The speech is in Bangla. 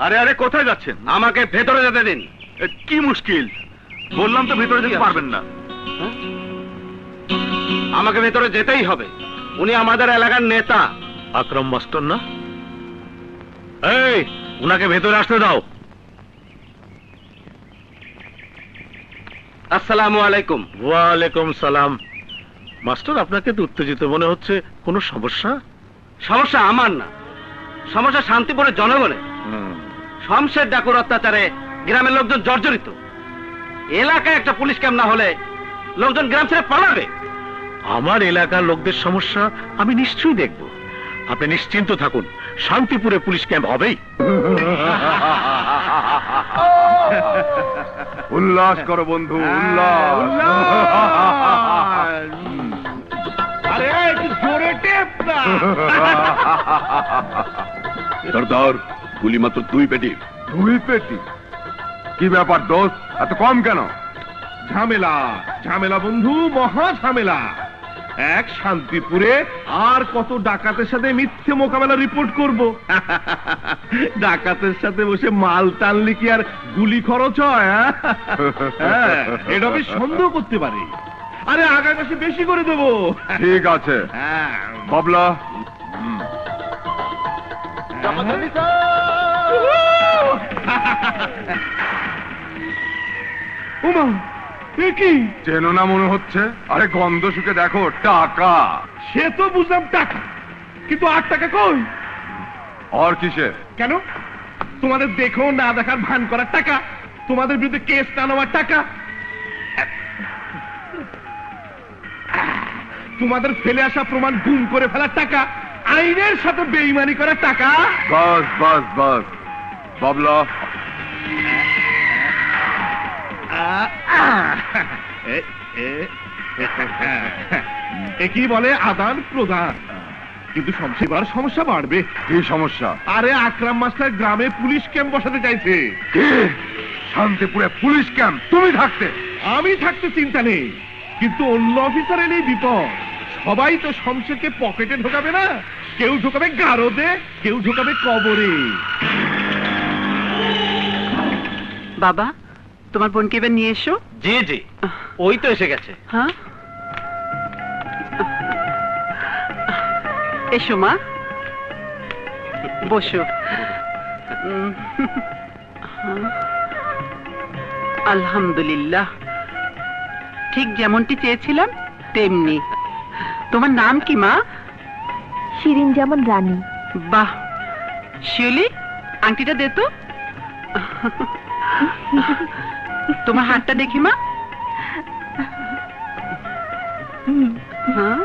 আরে আরে কোথায় যাচ্ছেন? আমাকে ভেতরে যেতে দিন। কি মুশকিল, বললাম তো ভেতরে যেতে পারবেন না। আমাকে ভেতরে যেতেই হবে, উনি আমাদের এলাকার নেতা। আকরাম মাস্টার না? এই, উনাকে ভেতরে আসতে দাও। আসসালামু আলাইকুম। ওয়ালাইকুম সালাম। মাস্টার, আপনাকে তো উত্তেজিত মনে হচ্ছে, কোনো সমস্যা? সমস্যা আমার না, সমস্যা শান্তিপুরের জনগণের। শমশের ডাকুর অত্যাচারে গ্রামের লোকজন জর্জরিত। এলাকায় একটা পুলিশ ক্যাম্প না হলে লোকজন গ্রাম ছেড়ে পালাবে। আমার এলাকার লোকদের সমস্যা আমি নিশ্চয়ই দেখব। আপনি নিশ্চিন্ত থাকুন, শান্তিপুরে পুলিশ ক্যাম্প হবেই। উল্লাস করো বন্ধু, উল্লাস। আরে একটু জোরে টেপ না। সর্দার, গুলি মাত্র 2 পেটি। 2 পেটি? কি ব্যাপার দোস্ত, এত কম কেন? ঝামেলা ঝামেলা বন্ধু, মহা ঝামেলা। এক শান্তিপুরে আর কত ডাকাতের সাথে মিথ্যে মোকাবেলা রিপোর্ট করব। ডাকাতের সাথে বসে মাল টানলে কি আর গুলি খরচ হয়? হ্যাঁ, এটা আমি সন্দেহ করতে পারি। আরে আগামী মাসে বেশি করে দেবো। ঠিক আছে বাবলা। ওমা, এ কি? চেনো না মনে হচ্ছে? আরে গন্ধ শুকে দেখো, টাকা। সে তো বুঝলাম টাকা, কিন্তু 8 টাকা কই? আর কিসের? কেন? তোমাদের দেখো না দেখার ভান করার টাকা, তোমাদের বিরুদ্ধে কেস না নেওয়ার টাকা, তোমাদের ফেলে আসা প্রমাণ গুম করে ফেলার টাকা, আইনের সাথে বেইমানি করার টাকা। বাস বাস বাস বাবলা। কি বলে আদান প্রদান। কিন্তু এবার সমস্যা বাড়বে। কি সমস্যা? আরে আকরাম মাস্টার গ্রামে পুলিশ ক্যাম্প বসাতে চাইছে। শান্তিপুরে পুলিশ ক্যাম্প তুমি থাকতে? আমি থাকতে চিন্তা নেই, কিন্তু অন্য অফিসার এলেই বিপদ। সবাই তো শমশেরকে পকেটে ঢোকাবে না, কেউ ঢোকাবে গারদে, কেউ ঢোকাবে কবরে। বাবা, তোমার বোনকে এবার নিয়ে এসো। জি জি, ওই তো এসে গেছে। হ্যাঁ, এসো মা, বসো। আলহামদুলিল্লাহ, ঠিক যেমনটি চেয়েছিলাম তেমনি। তোমার নাম কি মা? শিরিন যেমন রানী। বাহ, শিউলি, আংটিটা দে তো। তোমার হাতটা দেখি মা। হ্যাঁ,